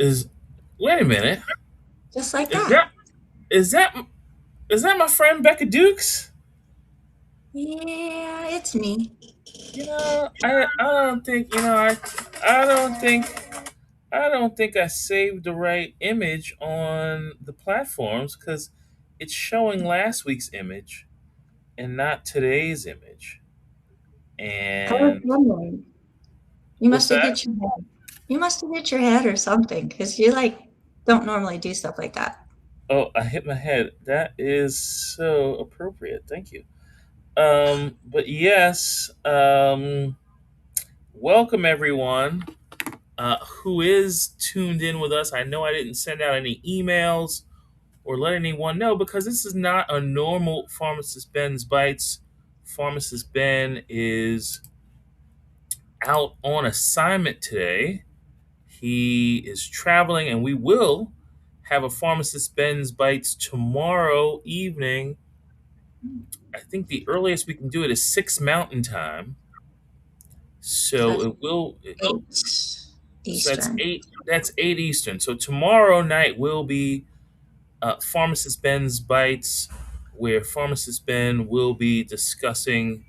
Is Wait a minute. Just like Is that. that is that is that my friend Becca Dukes? Yeah, it's me. I don't think I don't think I saved the right image on the platforms because it's showing last week's image and not today's image. I was And wondering. You what's must have that? hit your head. You must have hit your head or something, because you like don't normally do stuff like that. Oh, I hit my head. That is so appropriate. Thank you. But yes, welcome everyone who is tuned in with us. I know I didn't send out any emails or let anyone know because this is not a normal Pharmacist Ben's Bites. Pharmacist Ben is out on assignment today. He is traveling, and we will have a Pharmacist Ben's Bites tomorrow evening. I think the earliest we can do it is 6 Mountain Time. So So that's it will. eight So that's Eastern. eight. That's 8 Eastern. So tomorrow night will be Pharmacist Ben's Bites, where Pharmacist Ben will be discussing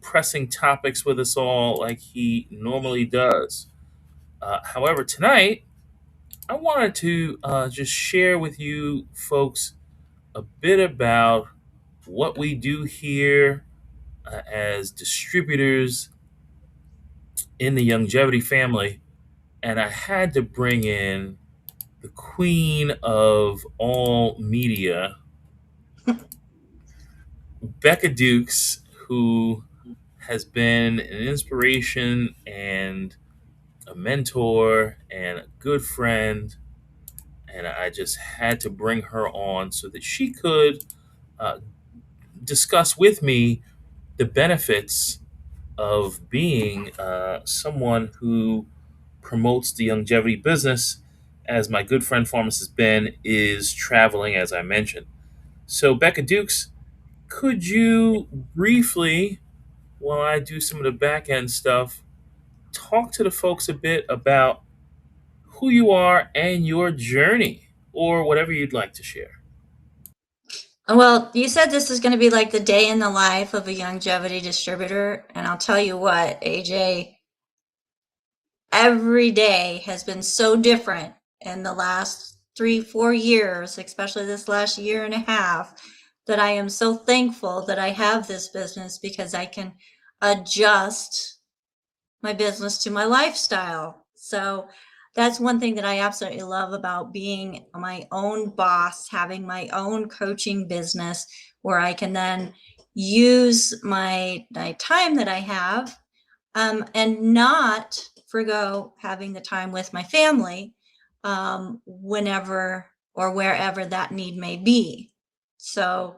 pressing topics with us all like he normally does. However, tonight I wanted to just share with you folks a bit about what we do here as distributors in the Youngevity family. And I had to bring in the queen of all media, Becca Dukes, who has been an inspiration and a mentor and a good friend. And I just had to bring her on so that she could uh, discuss with me the benefits of being someone who promotes the longevity business, as my good friend pharmacist Ben is traveling, as I mentioned. So, Becca Dukes, could you briefly, while I do some of the back end stuff, talk to the folks a bit about who you are and your journey, or whatever you'd like to share? Well, you said this is going to be like the day in the life of a longevity distributor, and I'll tell you what, AJ, every day has been so different in the last 3, 4 years, especially this last year and a half, that I am so thankful that I have this business because I can adjust my business to my lifestyle. So that's one thing that I absolutely love about being my own boss, having my own coaching business where I can then use my time that I have and not forgo having the time with my family whenever or wherever that need may be. So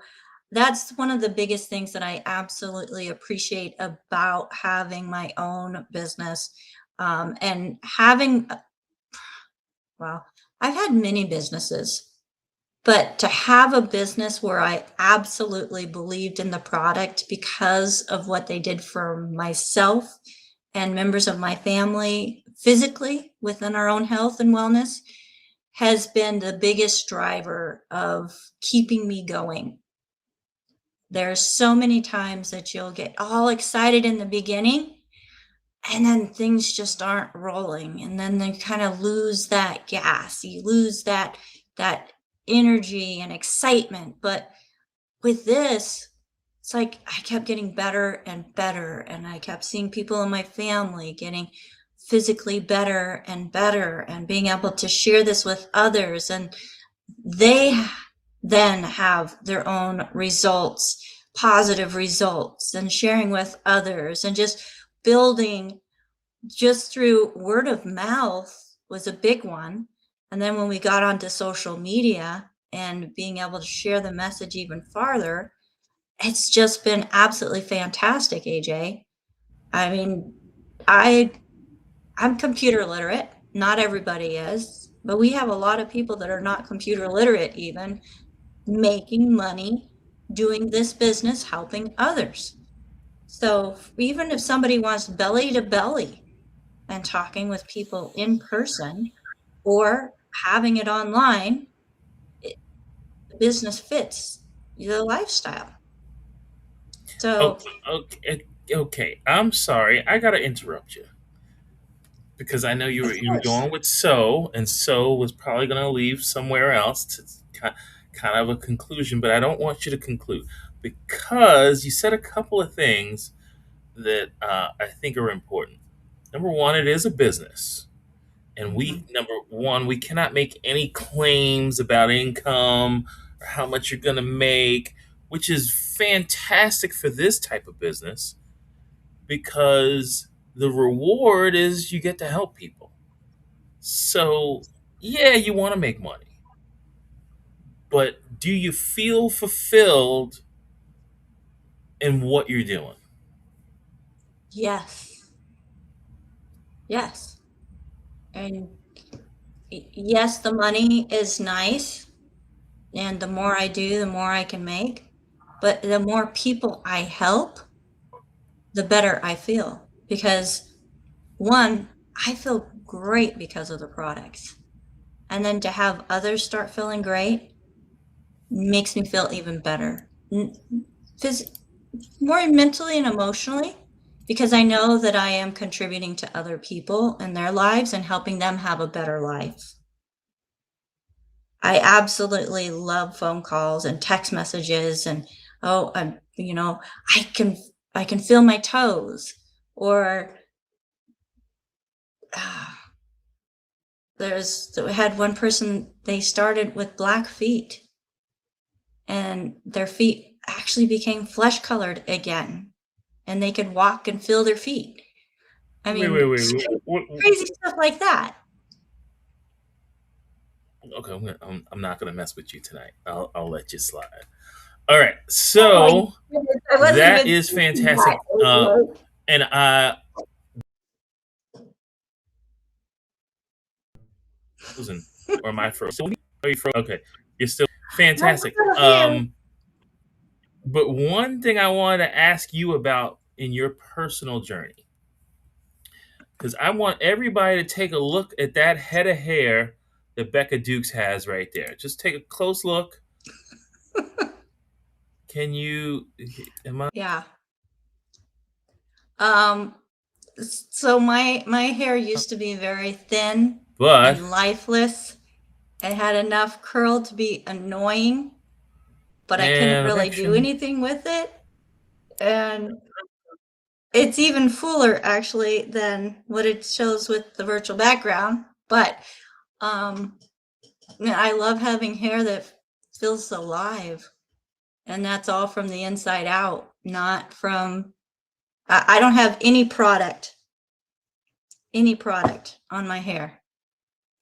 that's one of the biggest things that I absolutely appreciate about having my own business and having, well, I've had many businesses, but to have a business where I absolutely believed in the product because of what they did for myself and members of my family physically within our own health and wellness has been the biggest driver of keeping me going. There's so many times that you'll get all excited in the beginning and then things just aren't rolling and then they kind of lose that gas. You lose that energy and excitement. But with this, it's like I kept getting better and better and I kept seeing people in my family getting physically better and being able to share this with others, and they then have their own results, positive results, and sharing with others and just building just through word of mouth was a big one. And then when we got onto social media and being able to share the message even farther, it's just been absolutely fantastic, AJ. I mean, I I'm computer literate. Not everybody is, but we have a lot of people that are not computer literate even making money doing this business, helping others. So even if somebody wants belly to belly and talking with people in person, or having it online, the business fits the lifestyle. So, Okay. I'm sorry. I gotta interrupt you because I know of you were course, going with and so was probably gonna leave somewhere else to kind of a conclusion, but I don't want you to conclude because you said a couple of things that I think are important. Number one, it is a business. And mhm. number one, we cannot make any claims about income or how much you're going to make, which is fantastic for this type of business because the reward is you get to help people. So, yeah, you want to make money, but do you feel fulfilled in what you're doing? Yes, yes. And yes, the money is nice. And the more I do, the more I can make. But the more people I help, the better I feel. Because one, I feel great because of the products. And then to have others start feeling great makes me feel even better. More mentally and emotionally, because I know that I am contributing to other people in their lives and helping them have a better life. I absolutely love phone calls and text messages and, "Oh, I can I can feel my toes," or, ah, we had one person, they started with black feet, and their feet actually became flesh colored again, and they could walk and feel their feet. I mean, crazy stuff like that. Okay, I'm not going to mess with you tonight. I'll let you slide. All right, Oh my so goodness, I wasn't that even is thinking that. fantastic. And frozen or am I frozen? Are you frozen? Okay, you're still I'm fantastic. still here. But one thing I wanted to ask you about in your personal journey, because I want everybody to take a look at that head of hair that Becca Dukes has right there. Just take a close look. Can you? Am I? Yeah. Um, so my hair used to be very thin But and lifeless. It had enough curl to be annoying, but I couldn't and really do erection. anything with it. And it's even fuller actually than what it shows with the virtual background. But um, I love having hair that feels alive, and that's all from the inside out, not from. I don't have any product on my hair.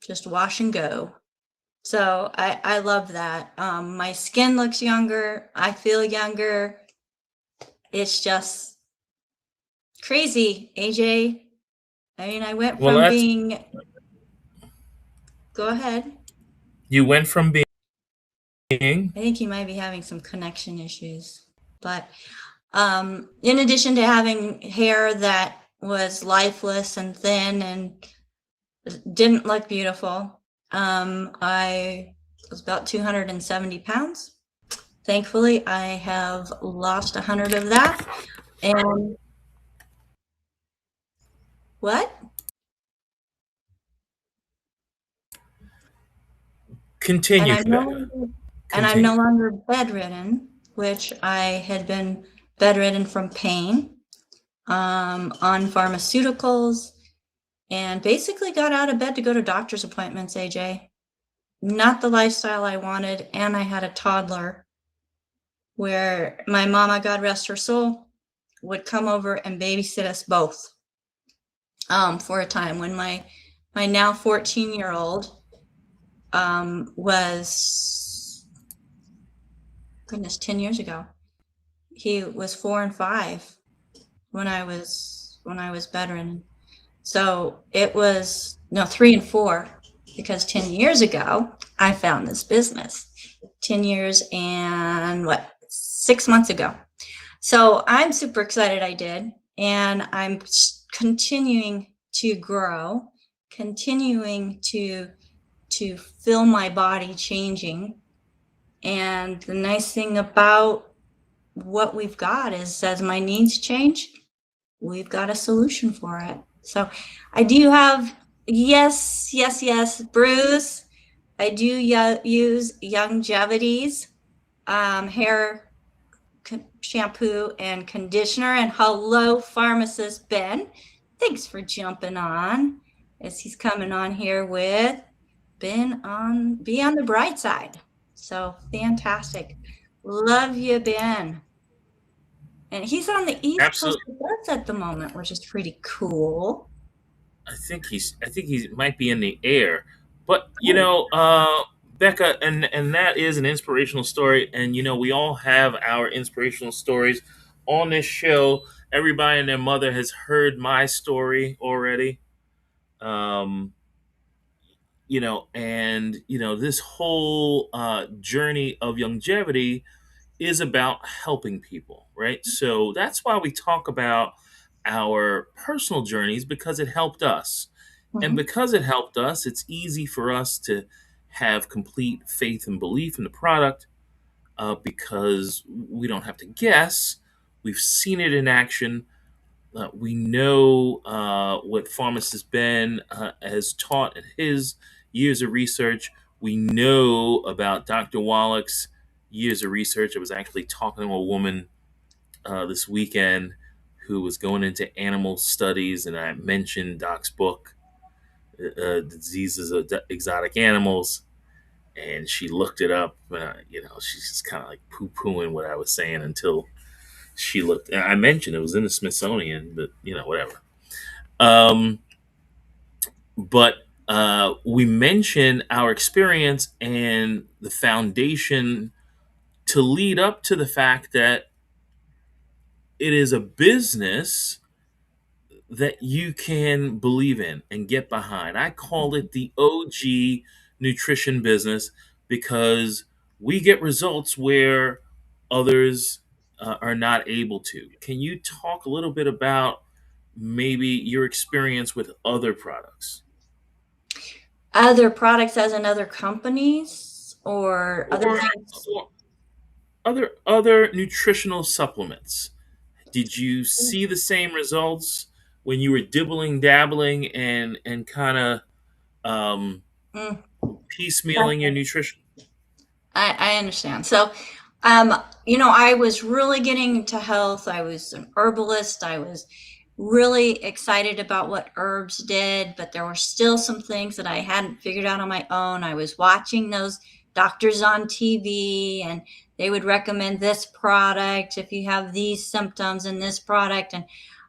Just wash and go. So I love that. My skin looks younger. I feel younger. It's just crazy, AJ. I mean, I went Well, from that's being, go ahead. you went from being I think he might be having some connection issues. But in addition to having hair that was lifeless and thin and didn't look beautiful, I was about 270 pounds. Thankfully, I have lost 100 of that. And what? And continue, I'm no Becca. longer, and I'm no Continue. longer bedridden, which I had been bedridden from pain, on pharmaceuticals, and basically got out of bed to go to doctor's appointments, AJ. Not the lifestyle I wanted, and I had a toddler where my mama, God rest her soul, would come over and babysit us both, for a time when my now 14-year-old was, goodness, 10 years ago. He was 4 and 5 when I was bedridden. So it was, no, 3 and 4, because 10 years ago I found this business. 10 years and what, 6 months ago. So I'm super excited I did, and I'm continuing to grow, continuing to to feel my body changing. And the nice thing about what we've got is, as my needs change, we've got a solution for it. So I do have, yes, Bruce, I do use Youngevity's hair shampoo and conditioner. And hello, pharmacist Ben. Thanks for jumping on as he's coming on here with Ben on Be on the Bright Side. So fantastic. Love you, Ben. And he's on the East Coast Absolutely. with us at the moment, which is pretty cool. I think he might be in the air. But Oh. Becca, and that is an inspirational story. And we all have our inspirational stories on this show. Everybody and their mother has heard my story already. Um, this whole journey of longevity is about helping people, right? So that's why we talk about our personal journeys, because it helped us. And Mhm. because it helped us, it's easy for us to have complete faith and belief in the product, because we don't have to guess. We've seen it in action. We know what pharmacist Ben has taught in his years of research. We know about Dr. Wallach's years of research. I was actually talking to a woman this weekend who was going into animal studies, and I mentioned Doc's book, Diseases of Exotic Animals, and she looked it up. She's just kind of like poo pooing what I was saying until she looked. And I mentioned it was in the Smithsonian, but whatever. Um, but we mention our experience and the foundation to lead up to the fact that it is a business that you can believe in and get behind. I call it the OG nutrition business because we get results where others are not able to. Can you talk a little bit about maybe your experience with other products Other products as in other companies or other or, things? or other nutritional supplements? Did you see the same results when you were dibbling dabbling and kind of um, Mm, piecemealing your nutrition? I understand. So, I was really getting into health. I was an herbalist. I was really excited about what herbs did, but there were still some things that I hadn't figured out on my own. I was watching those doctors on TV, and they would recommend this product if you have these symptoms, and this product. And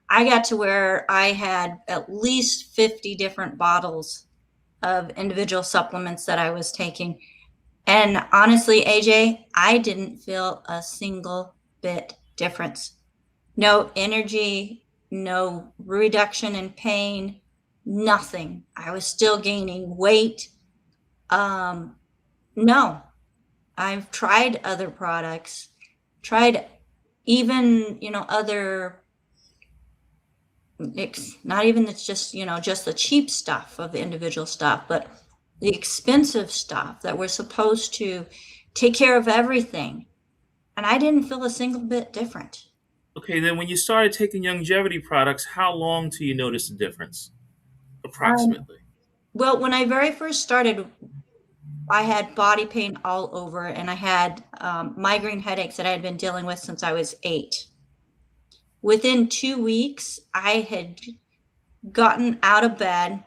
I got to where I had at least 50 different bottles of individual supplements that I was taking. And honestly, AJ, I didn't feel a single bit difference. No energy, no reduction in pain, nothing. I was still gaining weight. Um, no, I've tried other products, tried even, other, it's not even, it's just the cheap stuff of individual stuff, but the expensive stuff that we're supposed to take care of everything. And I didn't feel a single bit different. Okay, then when you started taking longevity products, how long till you notice the difference? Um, Approximately. well, when I very first started, I had body pain all over, and I had migraine headaches that I had been dealing with since I was 8. Within 2 weeks, I had gotten out of bed,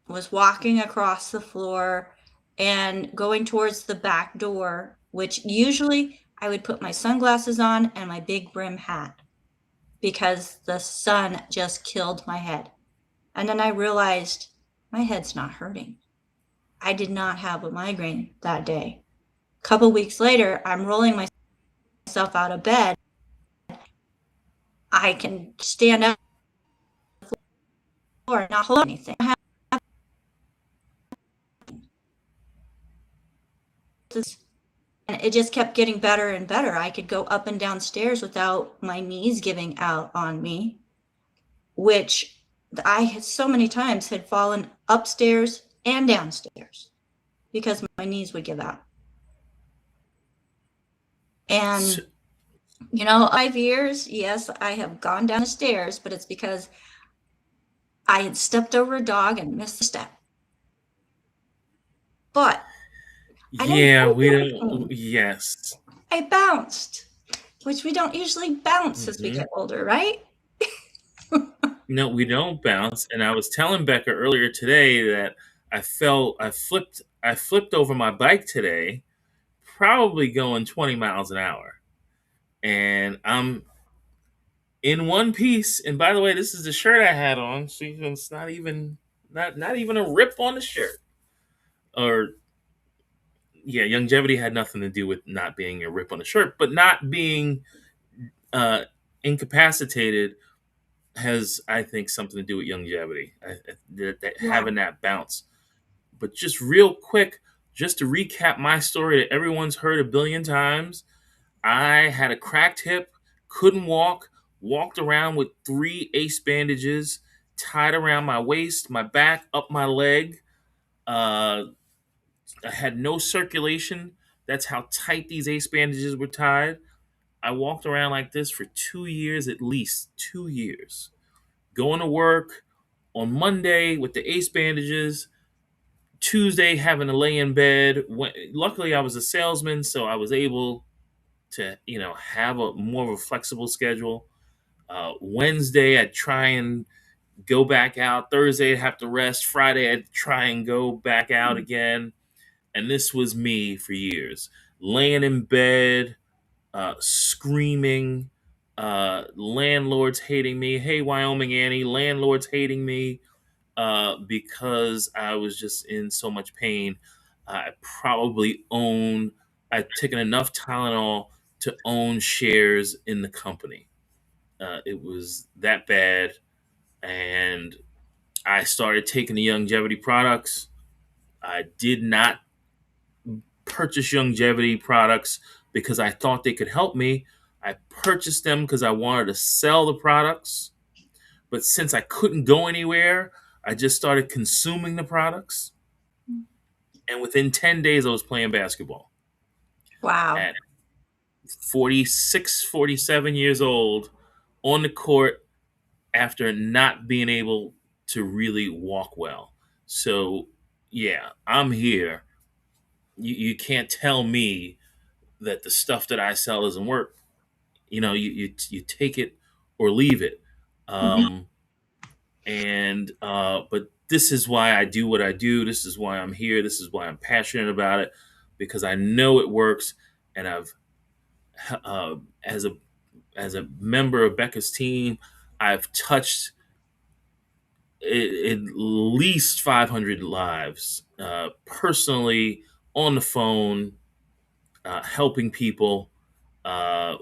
was walking across the floor, and going towards the back door, which usually I would put my sunglasses on and my big brim hat because the sun just killed my head. And then I realized my head's not hurting. I did not have a migraine that day. A couple weeks later, I'm rolling myself out of bed. I can stand up on the floor and not hold anything. And it just kept getting better and better. I could go up and down stairs without my knees giving out on me, which I had so many times had fallen upstairs and downstairs. because my knees would give out. And, So, 5 years, yes, I have gone down the stairs, but it's because I had stepped over a dog and missed a step. But I didn't yeah, break we don't. anything. Yes. I bounced, which we don't usually bounce as we Hmm. get older, right? No, we don't bounce. And I was telling Becca earlier today that I flipped over my bike today, probably going 20 miles an hour. And I'm in one piece. And by the way, this is the shirt I had on, so it's not even a rip on the shirt. Or yeah, longevity had nothing to do with not being a rip on the shirt, but not being uh, incapacitated has, I think, something to do with longevity. That Yeah. having that bounce. But just real quick, just to recap my story that everyone's heard a billion times, I had a cracked hip, couldn't walk, walked around with three ace bandages tied around my waist, my back, up my leg. Uh, I had no circulation. That's how tight these ace bandages were tied. I walked around like this for 2 years, at least 2 years. Going to work on Monday with the ace bandages, Tuesday having to lay in bed. Luckily, I was a salesman, so I was able to, have a more of a flexible schedule. Wednesday, I'd try and go back out. Thursday, I'd have to rest. Friday, I'd try and go back out again. And this was me for years, laying in bed, screaming, landlords hating me. Hey, Wyoming Annie, landlords hating me because I was just in so much pain. I probably owned, I'd taken enough Tylenol to own shares in the company. It was that bad. And I started taking the Youngevity products. I did not purchase Youngevity products because I thought they could help me. I purchased them because I wanted to sell the products. But since I couldn't go anywhere, I just started consuming the products. And within 10 days, I was playing basketball Wow. at 46, 47 years old on the court after not being able to really walk well. So, yeah, I'm here. You can't tell me that the stuff that I sell doesn't work. You take it or leave it. Mhm. Um, but this is why I do what I do. This is why I'm here. This is why I'm passionate about it, because I know it works, and I've uh, as a member of Becca's team, I've touched at least 500 lives personally, on the phone, helping people.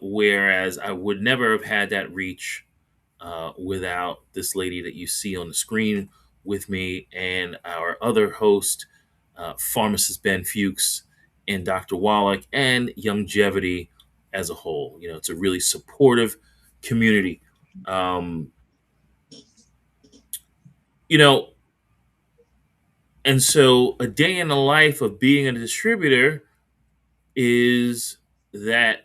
Whereas I would never have had that reach without this lady that you see on the screen with me and our other host, pharmacist Ben Fuchs, and Dr. Wallach, and Youngevity as a whole. It's a really supportive community. Um, you know, and so a day in the life of being a distributor is that,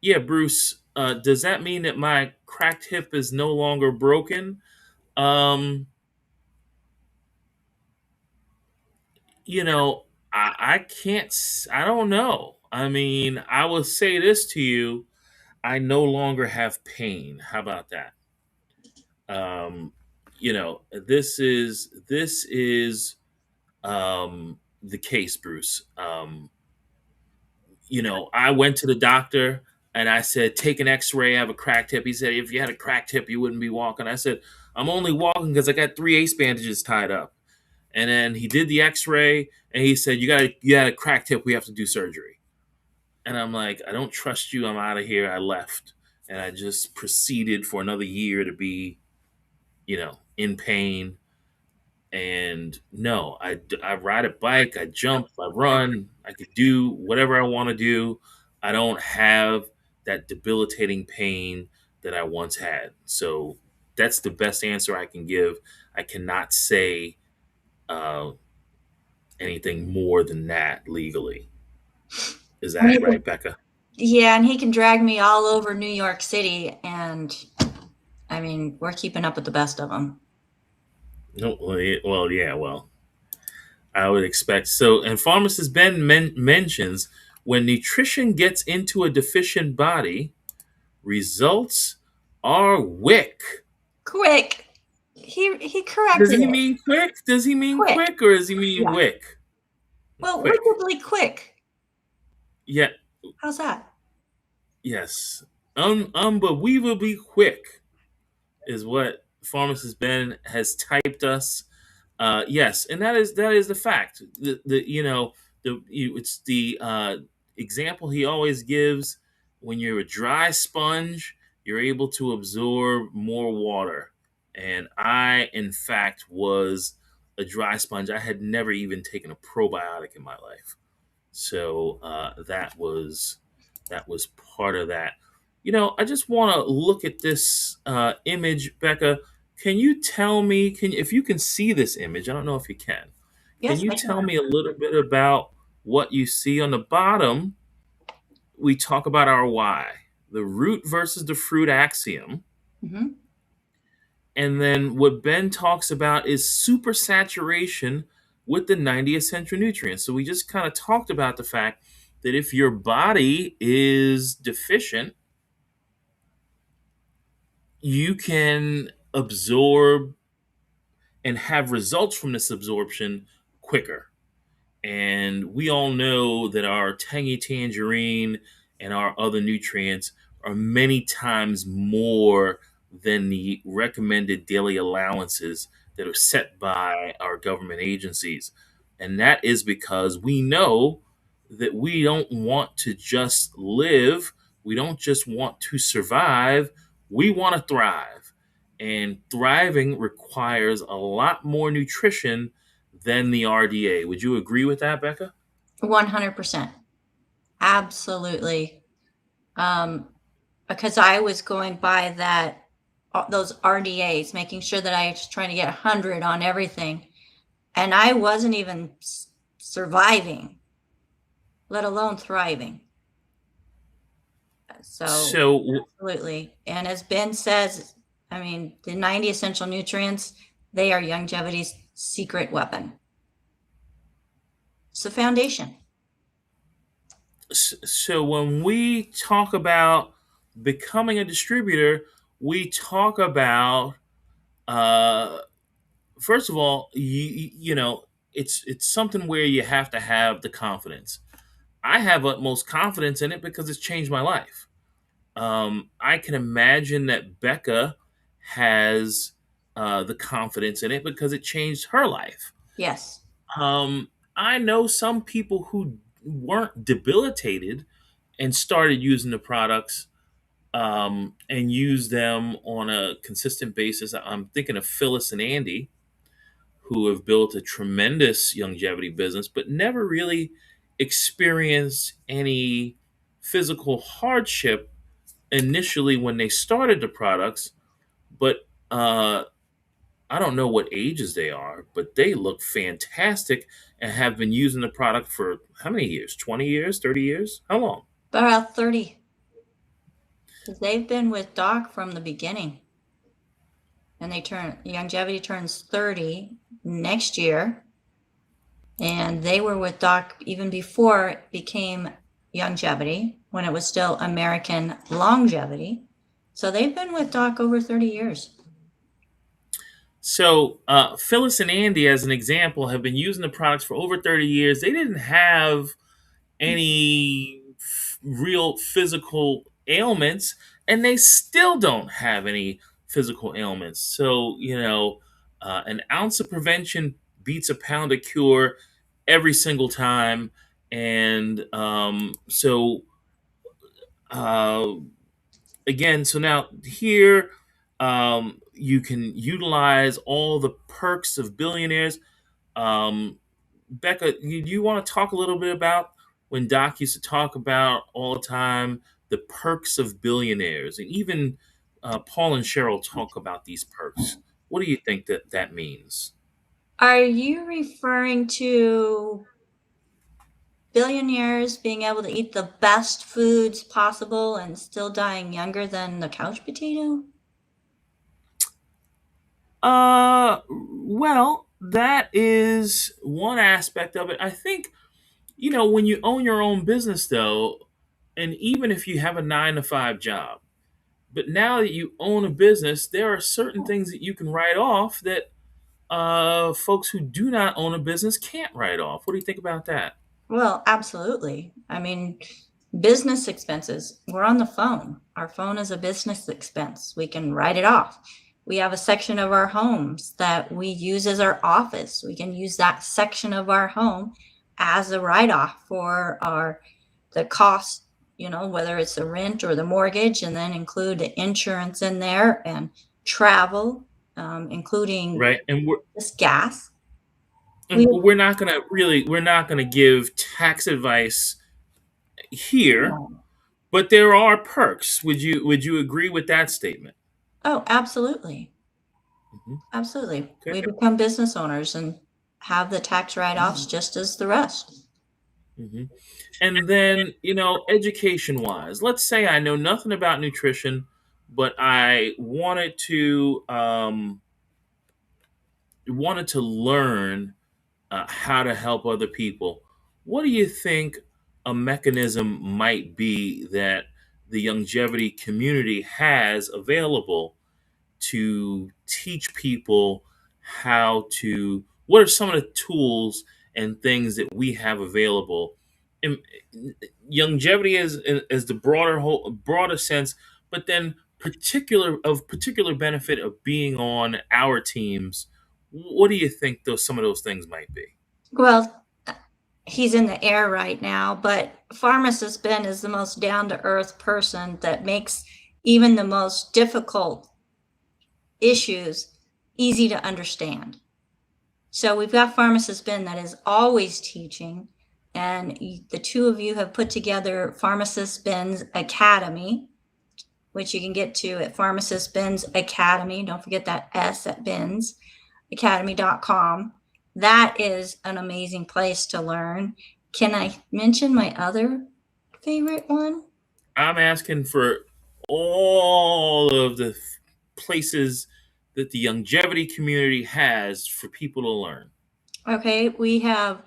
yeah, Bruce, does that mean that my cracked hip is no longer broken? Um, you know, I can't, I don't know. I mean, I will say this to you: I no longer have pain. How about that? This is the case, Bruce. I went to the doctor and I said, take an X-ray. I have a cracked hip. He said, if you had a cracked hip, you wouldn't be walking. I said, I'm only walking because I got three ace bandages tied up. And then he did the X-ray and he said, you got a cracked hip. We have to do surgery. And I'm like, I don't trust you. I'm out of here. I left, and I just proceeded for another year to be, in pain. And no, I ride a bike, I jump, I run, I could do whatever I want to do. I don't have that debilitating pain that I once had. So that's the best answer I can give. I cannot say uh, anything more than that legally. Is And that he can, right, Becca? yeah, and he can drag me all over New York City, and I mean, we're keeping up with the best of them. No. Well, yeah. Well, I would expect so. And pharmacist Ben mentions when nutrition gets into a deficient body, results are wick. Quick. He Does corrected he it. mean quick? Does he mean Quick. quick, or does he mean Yeah. wick? Well, Quick. wickedly quick. Yeah. How's that? Yes. Unbelievably quick is what pharmacist Ben has typed us. Yes, and that is the fact. The you know it's the example he always gives. When you're a dry sponge, you're able to absorb more water. And I, in fact, was a dry sponge. I had never even taken a probiotic in my life. So that was part of that. I just want to look at this image, Becca. Can you tell me? If you can see this image? I don't know if you can. Can Yes, you I tell can. me a little bit about what you see on the bottom? We talk about our why, the root versus the fruit axiom. Hmm. And then what Ben talks about is supersaturation with the 90 essential nutrients. So we just kind of talked about the fact that if your body is deficient, you can absorb and have results from this absorption quicker. And we all know that our tangy tangerine and our other nutrients are many times more than the recommended daily allowances that are set by our government agencies. And that is because we know that we don't want to just live, we don't just want to survive, we want to thrive. And thriving requires a lot more nutrition than the RDA. Would you agree with that, Becca? 100%. Absolutely. Um, because I was going by that those RDAs, making sure that I was trying to get 100 on everything, and I wasn't even surviving, let alone thriving. So So, absolutely. And as Ben says, I mean, the 90 essential nutrients, they are Youngevity's secret weapon. It's the foundation. so when we talk about becoming a distributor, we talk about uh, first of all, it's something where you have to have the confidence. I have utmost confidence in it because it's changed my life. I can imagine that Becca has the confidence in it because it changed her life. Yes. I know some people who weren't debilitated and started using the products and use them on a consistent basis. I'm thinking of Phyllis and Andy, who have built a tremendous longevity business, but never really experienced any physical hardship initially when they started the products. But I don't know what ages they are, but they look fantastic and have been using the product for how many years? 20 years? 30 years? How long? About 30, because they've been with Doc from the beginning. And Youngevity turns 30 next year. And they were with Doc even before it became Youngevity, when it was still American Longevity. So they've been with Doc over 30 years. So, Phyllis and Andy, as an example, have been using the products for over 30 years. They didn't have any real physical ailments, and they still don't have any physical ailments. So, an ounce of prevention beats a pound of cure every single time. And uh, again, so now here you can utilize all the perks of billionaires. Becca, you want to talk a little bit about when Doc used to talk about all the time the perks of billionaires, and even Paul and Cheryl talk about these perks. What do you think that means? Are you referring to billionaires being able to eat the best foods possible and still dying younger than the couch potato? Well, that is one aspect of it. I think, when you own your own business, though, and even if you have a 9 to 5 job, but now that you own a business, there are certain things that you can write off that folks who do not own a business can't write off. What do you think about that? Well, absolutely. I mean, business expenses. We're on the phone. Our phone is a business expense. We can write it off. We have a section of our homes that we use as our office. We can use that section of our home as a write-off for the cost, whether it's the rent or the mortgage, and then include the insurance in there and travel, including Right? And we're this gas. and We we're not gonna give tax advice here, but there are perks. Would you agree with that statement? Oh, absolutely. Hmm. Absolutely. Okay. We become business owners and have the tax write-offs just as the rest. Hmm. And then, education wise, let's say I know nothing about nutrition, but I wanted to learn how to help other people. What do you think a mechanism might be that the longevity community has available to teach people what are some of the tools and things that we have available? And longevity is the broader sense, but then particular benefit of being on our teams. What do you think some of those things might be? Well, he's in the air right now, but Pharmacist Ben is the most down-to-earth person that makes even the most difficult issues easy to understand. So we've got Pharmacist Ben that is always teaching, and the two of you have put together Pharmacist Ben's Academy, which you can get to at Pharmacist Ben's Academy. Don't forget that S at Ben's Academy.com. That is an amazing place to learn. Can I mention my other favorite one? I'm asking for all of the places that the longevity community has for people to learn. Okay, we have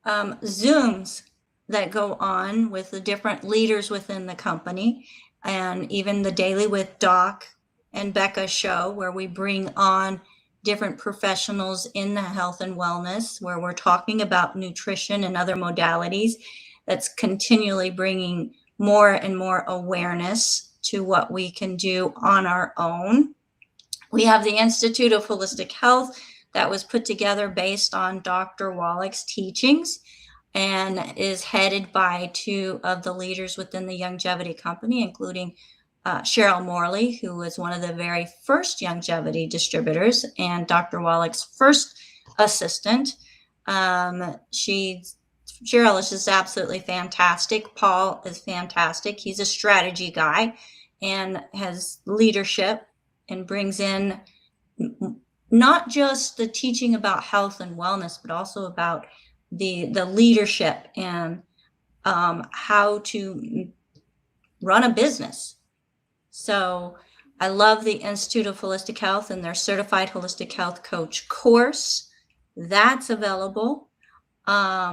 Zooms that go on with the different leaders within the company, and even the Daily with Doc and Becca show, where we bring on different professionals in the health and wellness, where we're talking about nutrition and other modalities. That's continually bringing more and more awareness to what we can do on our own. We have the Institute of Holistic Health that was put together based on Dr. Wallach's teachings and is headed by two of the leaders within the Youngevity company, including Cheryl Morley, who was one of the very first Youngevity distributors and Dr. Wallach's first assistant. Cheryl is just absolutely fantastic. Paul is fantastic. He's a strategy guy and has leadership and brings in not just the teaching about health and wellness, but also about the leadership and how to run a business. So I love the Institute of Holistic Health and their Certified Holistic Health Coach course. That's available How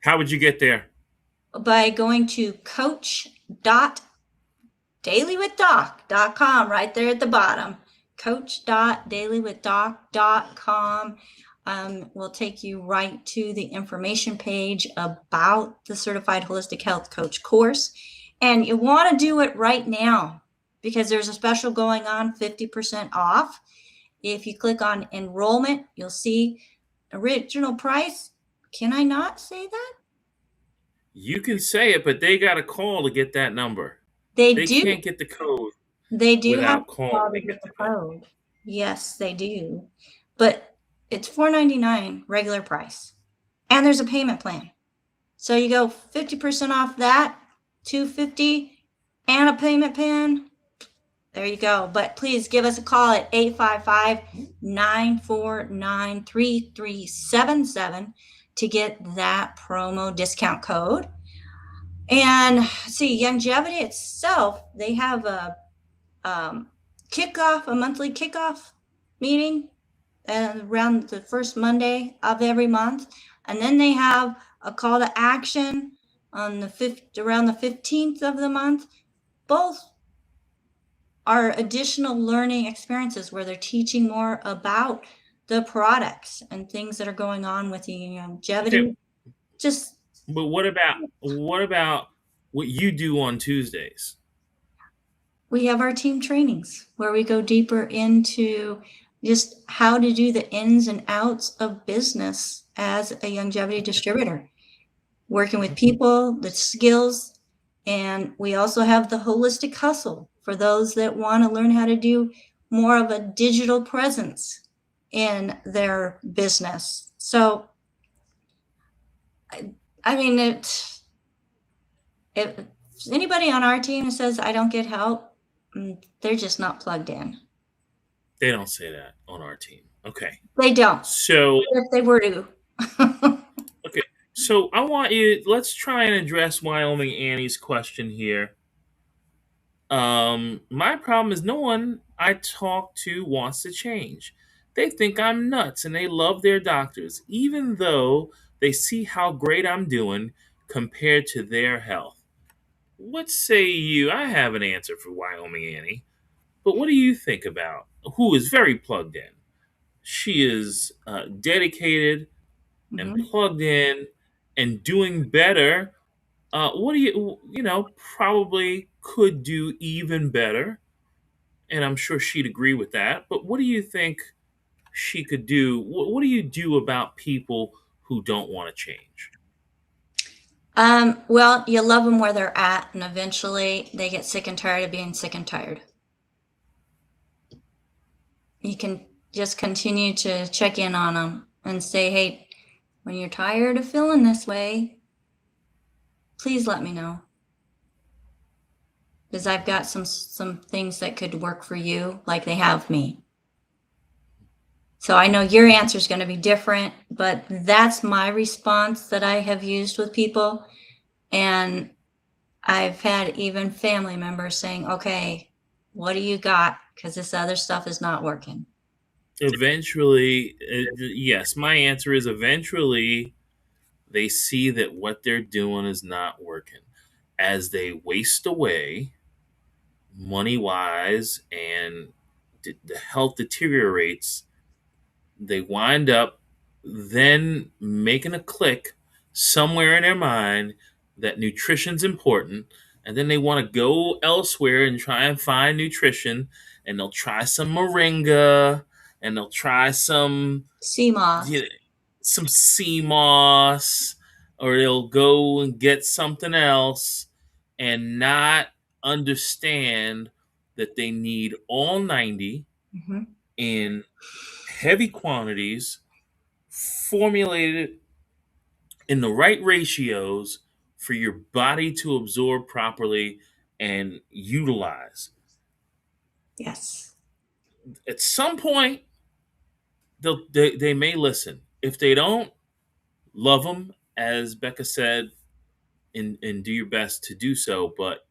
would you get there? by going to coach.dailywithdoc.com right there at the bottom. Coach.dailywithdoc.com will take you right to the information page about the Certified Holistic Health Coach course. And you want to do it right now because there's a special going on, 50% off. If you click on enrollment, you'll see original price. Can I not say that? You can say it, but they got to call to get that number. They They do. can't get the code They do have without to calling call to to get get the the code. code. Yes, they do. But it's $4.99 regular price. And there's a payment plan. So you go 50% off that, $250, and a payment plan. There you go. But please give us a call at 855-949-3377 to get that promo discount code. And see, Youngevity itself, they have a kickoff, a monthly kickoff meeting around the first Monday of every month. And then they have a call to action on around the 15th of the month. Both are additional learning experiences where they're teaching more about the products and things that are going on with the Okay, longevity. Just but what about what you do on Tuesdays? we have our team trainings where we go deeper into just how to do the ins and outs of business as a longevity distributor, working with people, the skills, and we also have the holistic hustle for those that want to learn how to do more of a digital presence in their business. So, I mean, if anybody on our team says I don't get help, they're just not plugged in. They don't say that on our team. Okay. They don't. So, If they were to. okay. So I want you, let's try and address Wyoming Annie's question here. My problem is no one I talk to wants to change. They think I'm nuts and they love their doctors, even though they see how great I'm doing compared to their health. What say you? I have an answer for Wyoming Annie, but what do you think about who is very plugged in? She is dedicated and Mhm. plugged in and doing better. What do probably could do even better? And I'm sure she'd agree with that. But what do you think she could do? What do you do about people who don't want to change? Well, you love them where they're at, and eventually they get sick and tired of being sick and tired. You can just continue to check in on them and say, hey, when you're tired of feeling this way, please let me know. Because I've got some things that could work for you, like they have me. So I know your answer is going to be different, but that's my response that I have used with people. And I've had even family members saying, okay, what do you got? Because this other stuff is not working. Eventually, yes, my answer is eventually they see that what they're doing is not working. As they waste away money wise and the health deteriorates, they wind up then making a click somewhere in their mind that nutrition's important, and then they want to go elsewhere and try and find nutrition, and they'll try some moringa, and they'll try CMOS. you know, some sea moss, or they'll go and get something else and not understand that they need all 90 Mm-hmm. in heavy quantities, formulated in the right ratios for your body to absorb properly and utilize. Yes. At some point, they may listen. If they don't, love them, as Becca said, and do your best to do so. But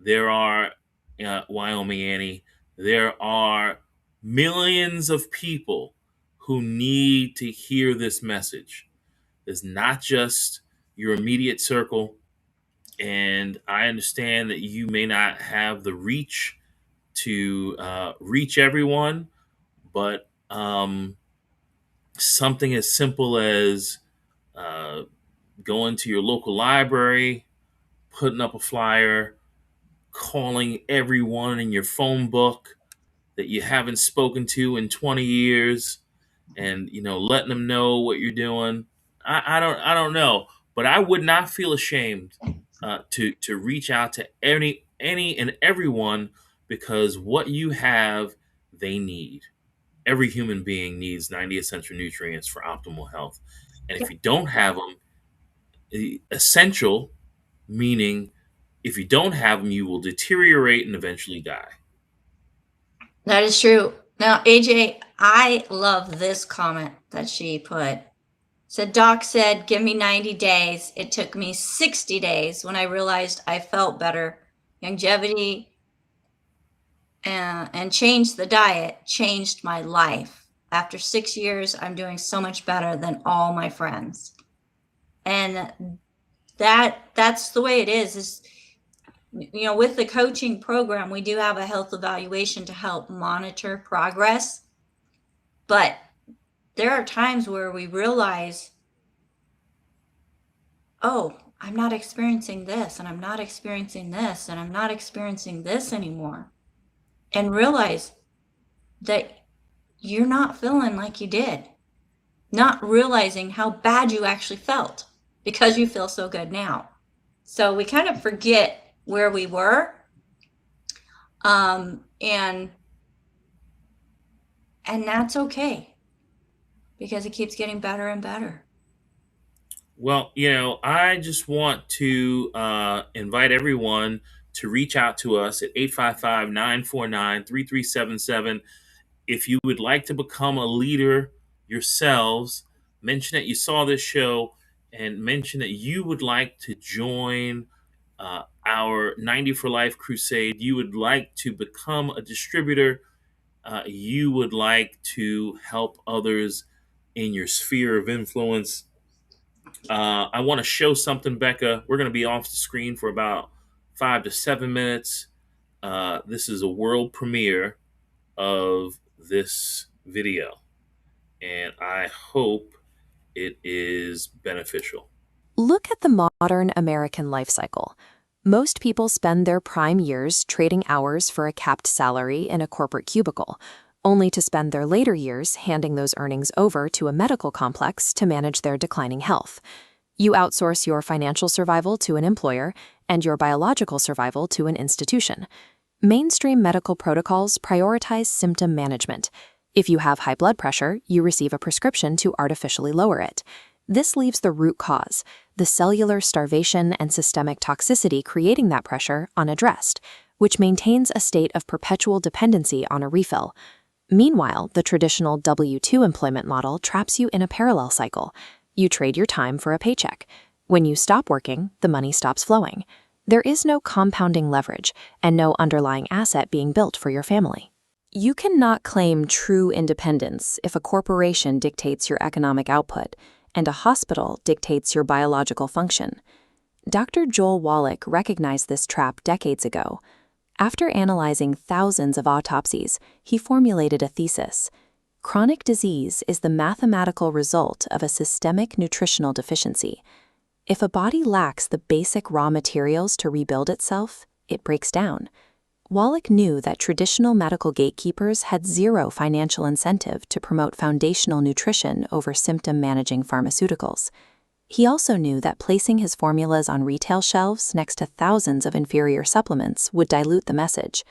there are, Wyoming Annie, there are millions of people who need to hear this message. Is not just your immediate circle. And I understand that you may not have the reach to reach everyone, but something as simple as uh, going to your local library, putting up a flyer, calling everyone in your phone book that you haven't spoken to in 20 years, and letting them know what you're doing. I don't know, but I would not feel ashamed to reach out to any and everyone, because what you have, they need. Every human being needs 90 essential nutrients for optimal health, and if you don't have them, essential meaning if you don't have them, you will deteriorate and eventually die. That is true. Now, AJ, I love this comment that she put. Said, Doc said, give me 90 days. It took me 60 days when I realized I felt better. Youngevity and changed the diet, changed my life. After 6 years, I'm doing so much better than all my friends. And that's the way it is, you know, with the coaching program, we do have a health evaluation to help monitor progress. But there are times where we realize, oh, I'm not experiencing this, and I'm not experiencing this, and I'm not experiencing this anymore. And realize that you're not feeling like you did, not realizing how bad you actually felt because you feel so good now. So we kind of forget where we were, and that's okay because it keeps getting better and better. Well, I just want to invite everyone to reach out to us at 855-949-3377. If you would like to become a leader yourselves, mention that you saw this show and mention that you would like to join our 90 for Life crusade. You would like to become a distributor. You would like to help others in your sphere of influence. I want to show something, Becca. We're going to be off the screen for about 5 to 7 minutes. This is a world premiere of this video, and I hope it is beneficial. Look at the modern American life cycle. Most people spend their prime years trading hours for a capped salary in a corporate cubicle, only to spend their later years handing those earnings over to a medical complex to manage their declining health. You outsource your financial survival to an employer and your biological survival to an institution. Mainstream medical protocols prioritize symptom management. If you have high blood pressure, you receive a prescription to artificially lower it. This leaves the root cause, the cellular starvation and systemic toxicity creating that pressure, unaddressed, which maintains a state of perpetual dependency on a refill. Meanwhile, the traditional W-2 employment model traps you in a parallel cycle. You trade your time for a paycheck. When you stop working, the money stops flowing. There is no compounding leverage and no underlying asset being built for your family. You cannot claim true independence if a corporation dictates your economic output and a hospital dictates your biological function. Dr. Joel Wallach recognized this trap decades ago. After analyzing thousands of autopsies, he formulated a thesis. Chronic disease is the mathematical result of a systemic nutritional deficiency. If a body lacks the basic raw materials to rebuild itself, it breaks down. Wallach knew that traditional medical gatekeepers had zero financial incentive to promote foundational nutrition over symptom-managing pharmaceuticals. He also knew that placing his formulas on retail shelves next to thousands of inferior supplements would dilute the message.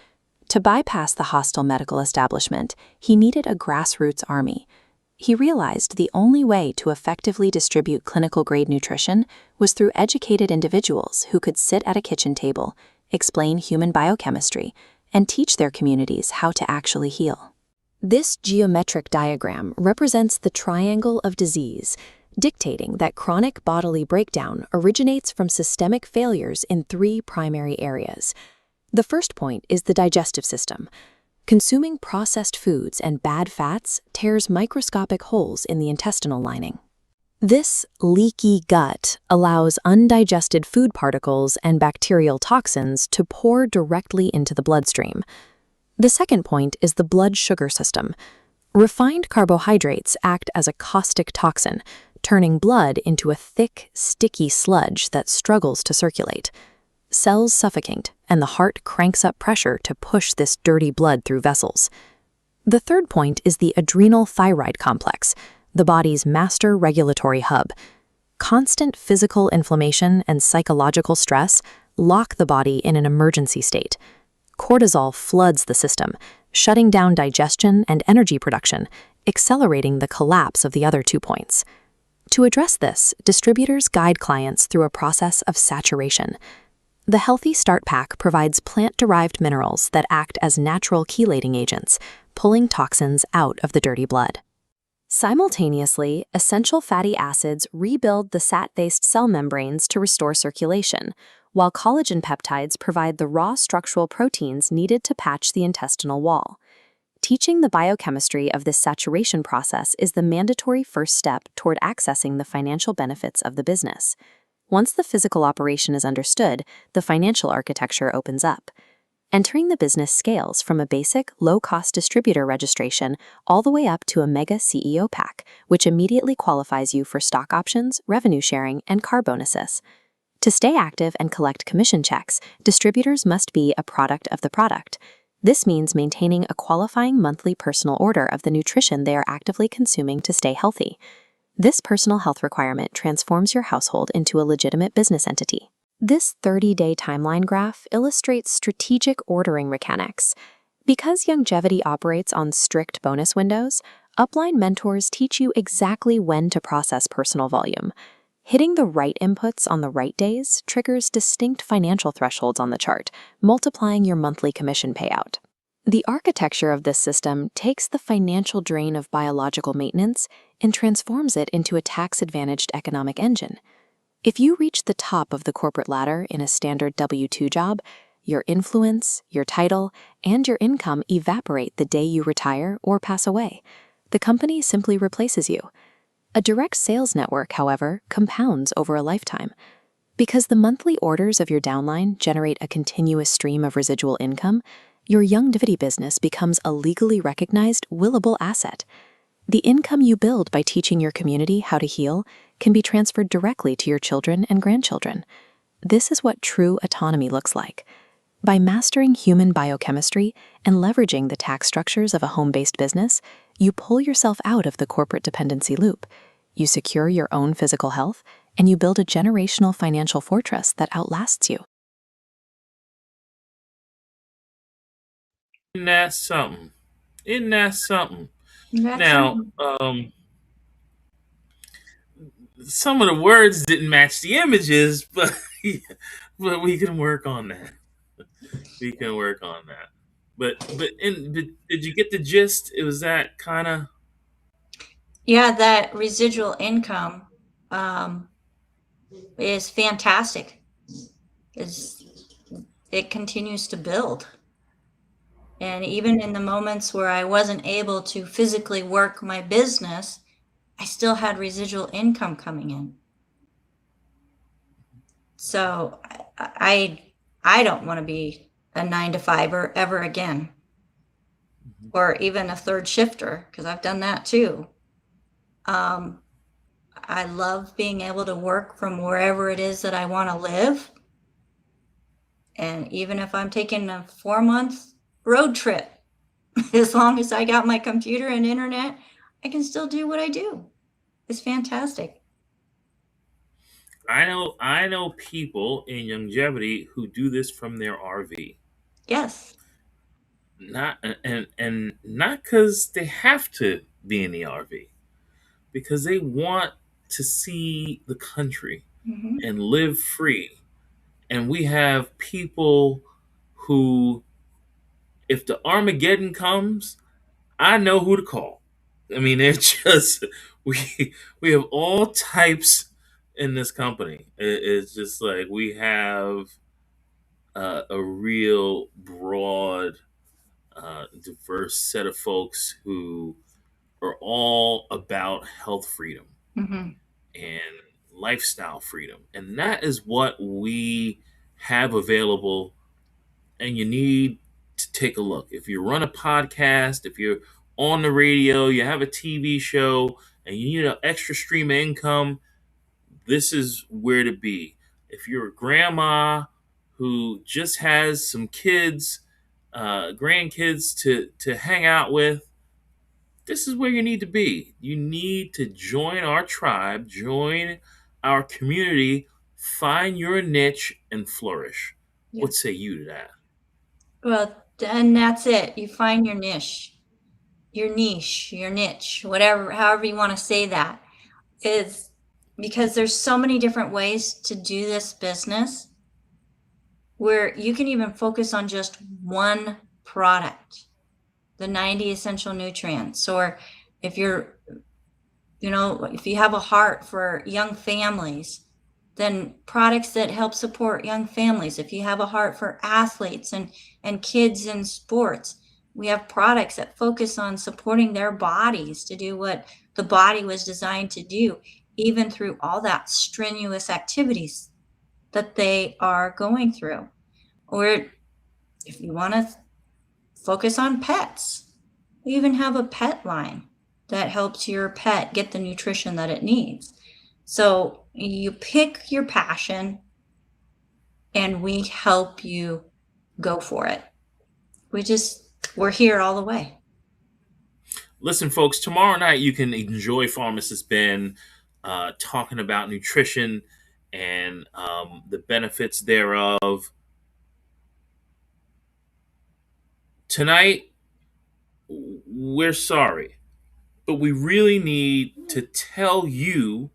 To bypass the hostile medical establishment, he needed a grassroots army. He realized the only way to effectively distribute clinical-grade nutrition was through educated individuals who could sit at a kitchen table, explain human biochemistry, and teach their communities how to actually heal. This geometric diagram represents the triangle of disease, dictating that chronic bodily breakdown originates from systemic failures in three primary areas. The first point is the digestive system. Consuming processed foods and bad fats tears microscopic holes in the intestinal lining. This leaky gut allows undigested food particles and bacterial toxins to pour directly into the bloodstream. The second point is the blood sugar system. Refined carbohydrates act as a caustic toxin, turning blood into a thick, sticky sludge that struggles to circulate. Cells suffocate, and the heart cranks up pressure to push this dirty blood through vessels. The third point is the adrenal thyroid complex, the body's master regulatory hub. Constant physical inflammation and psychological stress lock the body in an emergency state. Cortisol floods the system, shutting down digestion and energy production, accelerating the collapse of the other 2 points. To address this, distributors guide clients through a process of saturation. The Healthy Start Pack provides plant-derived minerals that act as natural chelating agents, pulling toxins out of the dirty blood. Simultaneously, essential fatty acids rebuild the SAT-based cell membranes to restore circulation, while collagen peptides provide the raw structural proteins needed to patch the intestinal wall. Teaching the biochemistry of this saturation process is the mandatory first step toward accessing the financial benefits of the business. Once the physical operation is understood, the financial architecture opens up. Entering the business scales from a basic, low-cost distributor registration all the way up to a mega CEO pack, which immediately qualifies you for stock options, revenue sharing, and car bonuses. To stay active and collect commission checks, distributors must be a product of the product. This means maintaining a qualifying monthly personal order of the nutrition they are actively consuming to stay healthy. This personal health requirement transforms your household into a legitimate business entity. This 30-day timeline graph illustrates strategic ordering mechanics. Because Youngevity operates on strict bonus windows, upline mentors teach you exactly when to process personal volume. Hitting the right inputs on the right days triggers distinct financial thresholds on the chart, multiplying your monthly commission payout. The architecture of this system takes the financial drain of biological maintenance and transforms it into a tax-advantaged economic engine. If you reach the top of the corporate ladder in a standard W-2 job, your influence, your title, and your income evaporate the day you retire or pass away. The company simply replaces you. A direct sales network, however, compounds over a lifetime. Because the monthly orders of your downline generate a continuous stream of residual income, your Youngevity business becomes a legally recognized, willable asset. The income you build by teaching your community how to heal can be transferred directly to your children and grandchildren. This is what true autonomy looks like. By mastering human biochemistry and leveraging the tax structures of a home-based business, you pull yourself out of the corporate dependency loop. You secure your own physical health, and you build a generational financial fortress that outlasts you. Isn't that something? Isn't that something? That's Now, something. some of the words didn't match the images, but but we can work on that. We can work on that. But did you get the gist? It was that kind of. Yeah, that residual income um, is fantastic. It's, it continues to build. And even in the moments where I wasn't able to physically work my business, I still had residual income coming in. So I don't want to be a 9 to 5er ever again, or even a third shifter, because I've done that too. I love being able to work from wherever it is that I want to live. And even if I'm taking a 4-month road trip, as long as I got my computer and internet, I can still do what I do. It's fantastic. I know people in longevity who do this from their RV. Yes. Not and not because they have to be in the RV, because they want to see the country Mm-hmm. and live free. And we have people who, if the Armageddon comes, I know who to call. I mean, it's just we have all types in this company. It's just like we have a real broad, diverse set of folks who are all about health freedom Mm-hmm. and lifestyle freedom, and that is what we have available. And you need to take a look. If you run a podcast, if you're on the radio, you have a TV show, and you need an extra stream of income, this is where to be. If you're a grandma who just has some kids, grandkids to hang out with, this is where you need to be. You need to join our tribe, join our community, find your niche, and flourish. Yeah. What say you to that? Well, and that's it. You find your niche, your niche, whatever, however you want to say that, is because there's so many different ways to do this business. where you can even focus on just one product, the 90 essential nutrients. Or if you're, if you have a heart for young families, then products that help support young families. If you have a heart for athletes and kids in sports, we have products that focus on supporting their bodies to do what the body was designed to do, even through all that strenuous activities that they are going through. Or if you want to focus on pets, we even have a pet line that helps your pet get the nutrition that it needs. So you pick your passion and we help you go for it. We're here all the way. Listen, folks, tomorrow night you can enjoy Pharmacist Ben talking about nutrition and the benefits thereof. Tonight, we're sorry, but we really need to tell you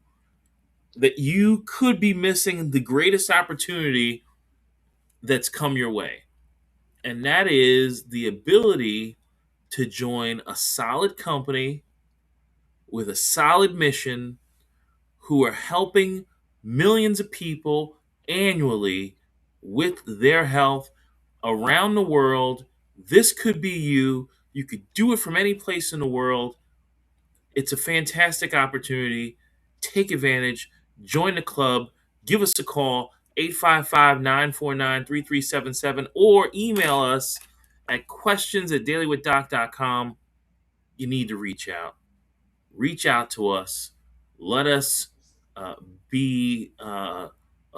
that you could be missing the greatest opportunity that's come your way. And that is the ability to join a solid company with a solid mission who are helping millions of people annually with their health around the world. This could be you. You could do it from any place in the world. It's a fantastic opportunity. Take advantage. Join the club. Give us a call, 855-949-3377, or email us at questions@dailywithdoc.com. You need to reach out. Reach out to us. Let us be a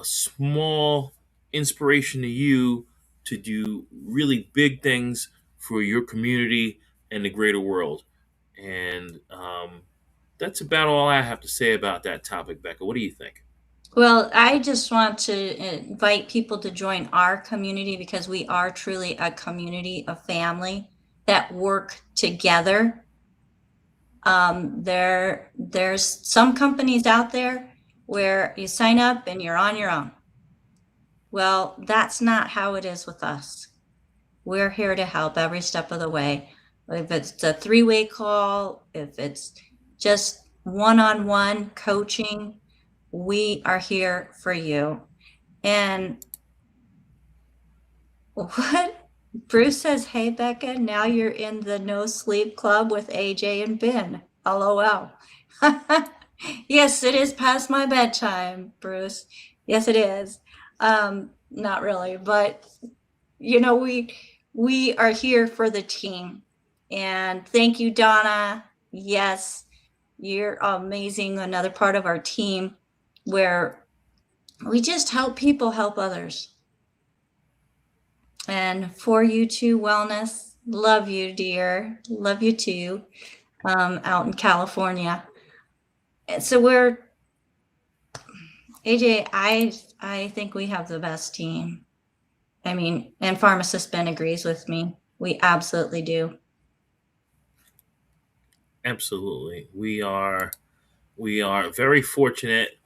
small inspiration to you to do really big things for your community and the greater world. And that's about all I have to say about that topic, Becca. What do you think? Well, I just want to invite people to join our community, because we are truly a community, a family that work together. There's some companies out there where you sign up and you're on your own. Well, that's not how it is with us. We're here to help every step of the way. If it's a 3-way call, if it's just one-on-one coaching, we are here for you. And what Bruce says, hey, Becca, now you're in the no sleep club with AJ and Ben. LOL. Yes, it is past my bedtime, Bruce. Yes, it is. Not really, but we are here for the team. And thank you, Donna. Yes, you're amazing. Another part of our team where we just help people help others. And for you too, wellness. Love you, dear. Love you too. Out in California. And so AJ, I think we have the best team. I mean, and Pharmacist Ben agrees with me. We absolutely do. Absolutely. We are very fortunate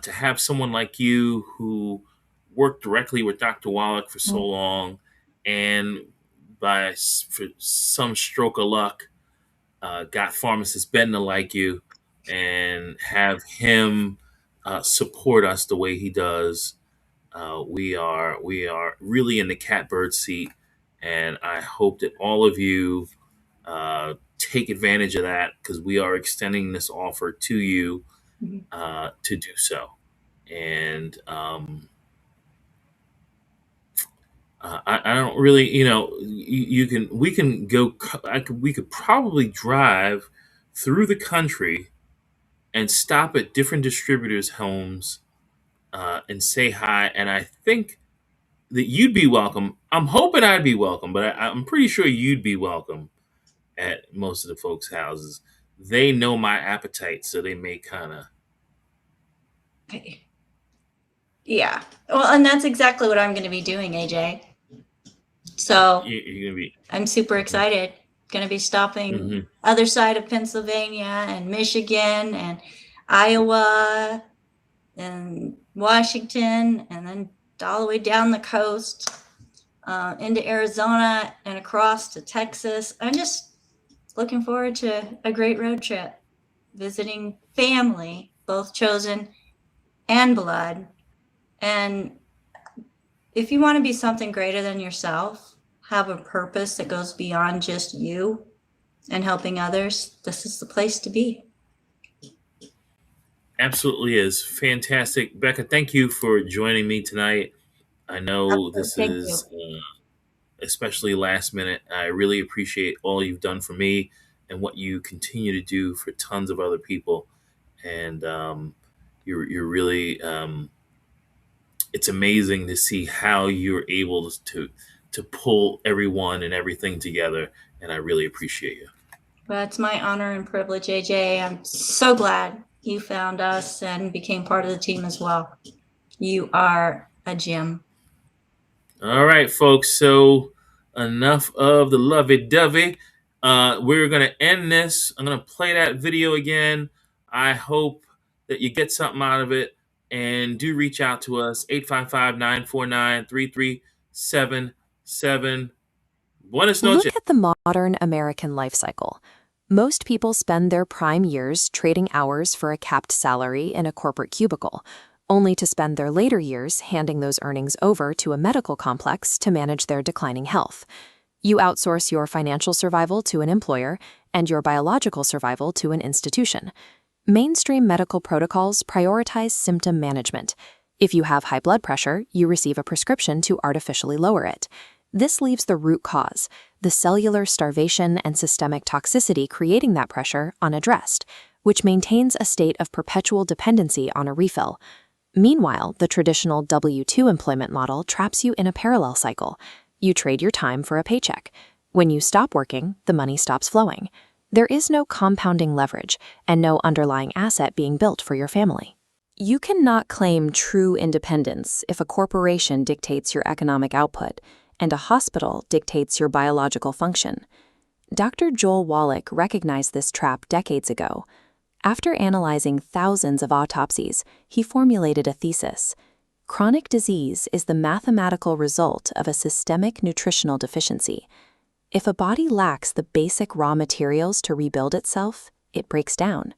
to have someone like you who worked directly with Dr. Wallach for so long, and for some stroke of luck, got Pharmacist Ben to like you and have him support us the way he does. We are really in the catbird seat, and I hope that all of you take advantage of that, because we are extending this offer to you to do so. And I don't really, we could probably drive through the country and stop at different distributors' homes and say hi. And I think that you'd be welcome. I'm hoping I'd be welcome, but I'm pretty sure you'd be welcome at most of the folks' houses. They know my appetite, so they may kind of. Yeah. Well, and that's exactly what I'm going to be doing, AJ. So You're gonna be. I'm super excited. Going to be stopping other side of Pennsylvania and Michigan and Iowa and Washington, and then trucked all the way down the coast into Arizona and across to Texas. I'm just looking forward to a great road trip, visiting family, both chosen and blood. And if you want to be something greater than yourself, have a purpose that goes beyond just you and helping others, this is the place to be. Absolutely is. Fantastic. Becca, thank you for joining me tonight. I know this Thank you. is especially last minute. I really appreciate all you've done for me and what you continue to do for tons of other people. And you're really, it's amazing to see how you're able to pull everyone and everything together. And I really appreciate you. Well, it's my honor and privilege, AJ. I'm so glad you found us and became part of the team as well. You are a gem. All right, folks. So enough of the lovey-dovey. We're going to end this. I'm going to play that video again. I hope that you get something out of it. And do reach out to us, 855-949-3377. Buenas noches. Look at the modern American life cycle. Most people spend their prime years trading hours for a capped salary in a corporate cubicle, only to spend their later years handing those earnings over to a medical complex to manage their declining health. You outsource your financial survival to an employer and your biological survival to an institution. Mainstream medical protocols prioritize symptom management. If you have high blood pressure, you receive a prescription to artificially lower it. This leaves the root cause, the cellular starvation and systemic toxicity creating that pressure, unaddressed, which maintains a state of perpetual dependency on a refill. Meanwhile, the traditional W-2 employment model traps you in a parallel cycle. You trade your time for a paycheck. When you stop working, the money stops flowing. There is no compounding leverage and no underlying asset being built for your family. You cannot claim true independence if a corporation dictates your economic output and a hospital dictates your biological function. Dr. Joel Wallach recognized this trap decades ago. After analyzing thousands of autopsies, he formulated a thesis. Chronic disease is the mathematical result of a systemic nutritional deficiency. If a body lacks the basic raw materials to rebuild itself, it breaks down.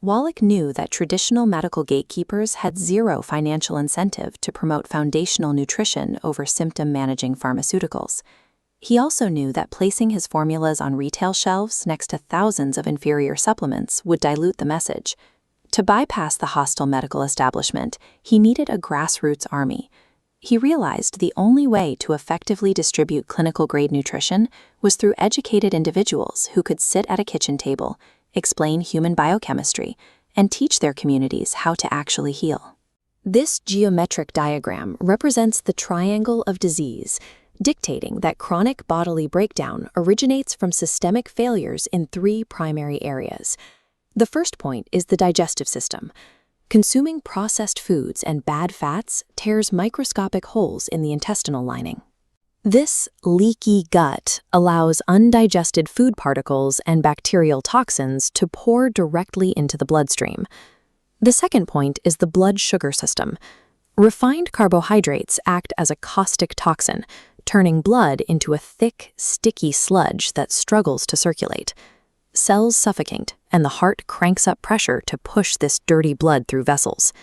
Wallach knew that traditional medical gatekeepers had zero financial incentive to promote foundational nutrition over symptom-managing pharmaceuticals. He also knew that placing his formulas on retail shelves next to thousands of inferior supplements would dilute the message. To bypass the hostile medical establishment, he needed a grassroots army. He realized the only way to effectively distribute clinical-grade nutrition was through educated individuals who could sit at a kitchen table, explain human biochemistry, and teach their communities how to actually heal. This geometric diagram represents the triangle of disease, dictating that chronic bodily breakdown originates from systemic failures in three primary areas. The first point is the digestive system. Consuming processed foods and bad fats tears microscopic holes in the intestinal lining. This leaky gut allows undigested food particles and bacterial toxins to pour directly into the bloodstream. The second point is the blood sugar system. Refined carbohydrates act as a caustic toxin, turning blood into a thick, sticky sludge that struggles to circulate. Cells suffocate, and the heart cranks up pressure to push this dirty blood through vessels.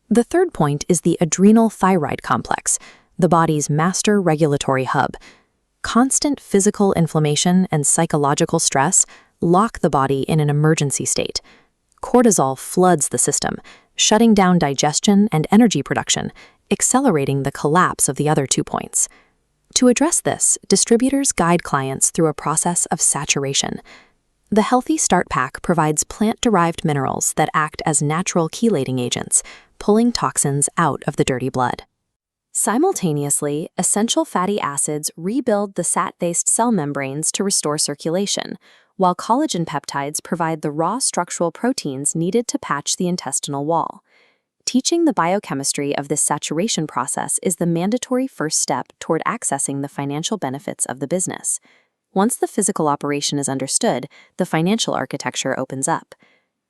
The third point is the adrenal thyroid complex, the body's master regulatory hub. Constant physical inflammation and psychological stress lock the body in an emergency state. Cortisol floods the system, shutting down digestion and energy production, accelerating the collapse of the other 2 points. To address this, distributors guide clients through a process of saturation. The Healthy Start Pack provides plant-derived minerals that act as natural chelating agents, pulling toxins out of the dirty blood. Simultaneously, essential fatty acids rebuild the SAT-based cell membranes to restore circulation, while collagen peptides provide the raw structural proteins needed to patch the intestinal wall. Teaching the biochemistry of this saturation process is the mandatory first step toward accessing the financial benefits of the business. Once the physical operation is understood, the financial architecture opens up.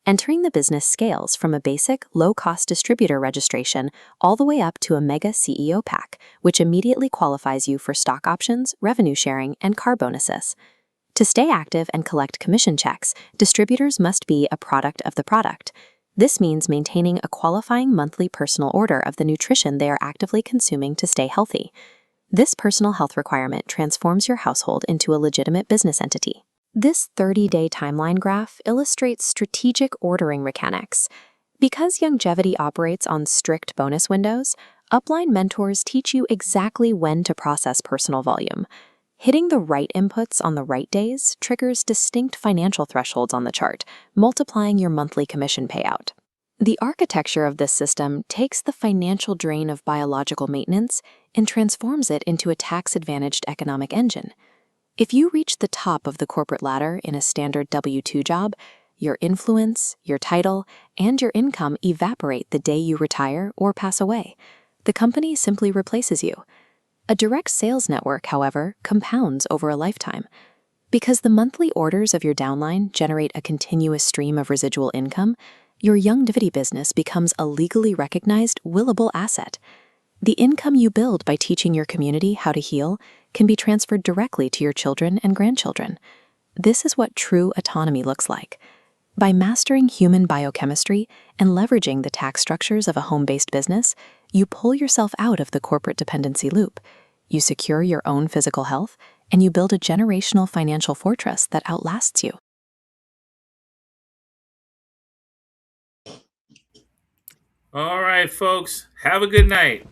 Entering the business scales from a basic, low-cost distributor registration all the way up to a mega CEO pack, which immediately qualifies you for stock options, revenue sharing, and car bonuses. To stay active and collect commission checks, distributors must be a product of the product. This means maintaining a qualifying monthly personal order of the nutrition they are actively consuming to stay healthy. This personal health requirement transforms your household into a legitimate business entity. This 30-day timeline graph illustrates strategic ordering mechanics. Because Youngevity operates on strict bonus windows, upline mentors teach you exactly when to process personal volume. Hitting the right inputs on the right days triggers distinct financial thresholds on the chart, multiplying your monthly commission payout. The architecture of this system takes the financial drain of biological maintenance and transforms it into a tax-advantaged economic engine. If you reach the top of the corporate ladder in a standard W-2 job, your influence, your title, and your income evaporate the day you retire or pass away. The company simply replaces you. A direct sales network, however, compounds over a lifetime. Because the monthly orders of your downline generate a continuous stream of residual income, your Youngevity business becomes a legally recognized, willable asset. The income you build by teaching your community how to heal can be transferred directly to your children and grandchildren. This is what true autonomy looks like. By mastering human biochemistry and leveraging the tax structures of a home-based business, you pull yourself out of the corporate dependency loop. You secure your own physical health, and you build a generational financial fortress that outlasts you. All right, folks. Have a good night.